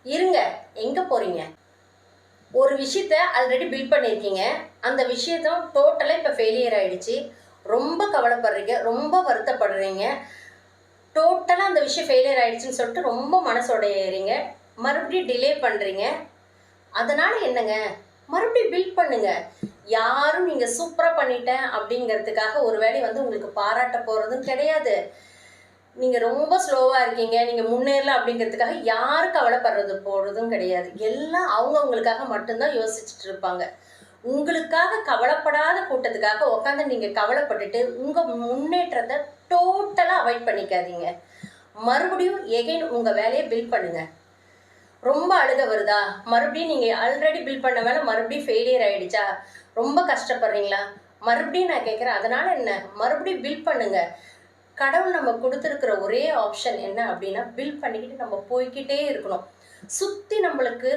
இருங்க, எங்கே போகிறீங்க? ஒரு விஷயத்த ஆல்ரெடி பில்ட் பண்ணியிருக்கீங்க. அந்த விஷயத்த டோட்டலாக இப்போ ஃபெயிலியர் ஆகிடுச்சு. ரொம்ப கவலைப்படுறீங்க, ரொம்ப வருத்தப்படுறீங்க. டோட்டலாக அந்த விஷயம் ஃபெயிலியர் ஆகிடுச்சின்னு சொல்லிட்டு ரொம்ப மனசோடையறீங்க. மறுபடியும் டிலே பண்ணுறீங்க. அதனால் என்னங்க, மறுபடியும் பில்ட் பண்ணுங்க. யாரும் நீங்கள் சூப்பராக பண்ணிட்டேன் அப்படிங்கிறதுக்காக ஒரு வேளை உங்களுக்கு பாராட்ட போகிறதும் கிடையாது. நீங்கள் ரொம்ப ஸ்லோவாக இருக்கீங்க, நீங்கள் முன்னேறல அப்படிங்கிறதுக்காக யாரும் கவலைப்படுறது போகிறதும் கிடையாது. எல்லாம் அவங்கவுங்களுக்காக மட்டும்தான் யோசிச்சுட்டு இருப்பாங்க. உங்களுக்காக கவலைப்படாத கூட்டத்துக்காக உட்காந்து நீங்கள் கவலைப்பட்டுட்டு உங்கள் முன்னேற்றத்தை டோட்டலாக அவாய்ட் பண்ணிக்காதீங்க. மறுபடியும் எகைன் உங்கள் வேலையை பில்ட் பண்ணுங்கள். ரொம்ப அழுக வருதா? மறுபடியும் நீங்கள் ஆல்ரெடி பில்ட் பண்ண வேலை மறுபடியும் ஃபெயிலியர் ஆகிடுச்சா? ரொம்ப கஷ்டப்படுறீங்களா? மறுபடியும் நான் கேட்குறேன், அதனால் என்ன? மறுபடியும் பில்ட் பண்ணுங்கள். கடவுள் நம்ம கொடுத்துருக்கிற ஒரே ஆப்ஷன் என்ன அப்படின்னா, பில்ட் பண்ணிக்கிட்டு நம்ம போய்கிட்டே இருக்கணும். சுற்றி நம்மளுக்கு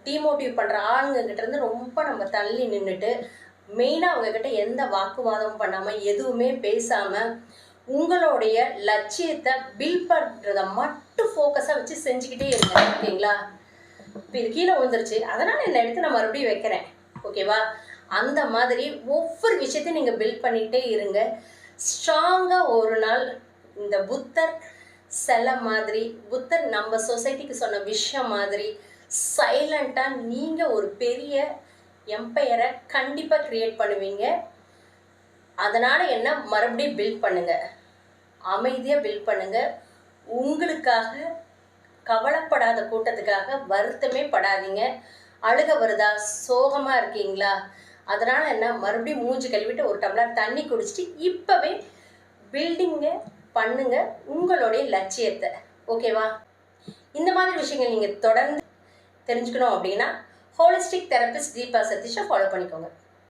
டிமோட்டிவ் பண்ணுற ஆளுங்கக்கிட்ட இருந்து ரொம்ப நம்ம தள்ளி நின்றுட்டு, மெயினாக அவங்கக்கிட்ட எந்த வாக்குவாதமும் பண்ணாமல், எதுவுமே பேசாமல், உங்களுடைய லட்சியத்தை பில்ட் பண்ணுறதை மட்டும் ஃபோக்கஸாக வச்சு செஞ்சுக்கிட்டே இருங்க. ஓகேங்களா? இப்போ இது கீழே விழுந்துருச்சு, அதனால் என்னை எடுத்து நான் மறுபடியும் வைக்கிறேன். ஓகேவா? அந்த மாதிரி ஒவ்வொரு விஷயத்தையும் நீங்கள் பில்ட் பண்ணிகிட்டே இருங்க. ஸ்ட்ராங்காக ஒரு நாள் இந்த புத்தர் சிலை மாதிரி, புத்தர் நம்ம சொசைட்டிக்கு சொன்ன விஷயம் மாதிரி சைலண்ட்டாக நீங்கள் ஒரு பெரிய எம்பையரை கண்டிப்பாக க்ரியேட் பண்ணுவீங்க. அதனால் என்ன, மறுபடியும் பில்ட் பண்ணுங்கள். அமைதியாக பில்ட் பண்ணுங்கள். உங்களுக்காக கவலைப்படாத கூட்டத்துக்காக வருத்தமே படாதீங்க. அழுக வருதா? சோகமாக இருக்கீங்களா? அதனால் என்ன, மறுபடியும் மூஞ்சி கழுவிட்டு ஒரு டம்ளர் தண்ணி குடிச்சிட்டு இப்போவே பில்டிங்கை பண்ணுங்க உங்களுடைய லட்சியத்தை. ஓகேவா? இந்த மாதிரி விஷயங்கள் நீங்கள் தொடர்ந்து தெரிஞ்சுக்கணும் அப்படின்னா ஹோலிஸ்டிக் தெரபிஸ்ட் தீபா சதீஷை ஃபாலோ பண்ணிக்கோங்க.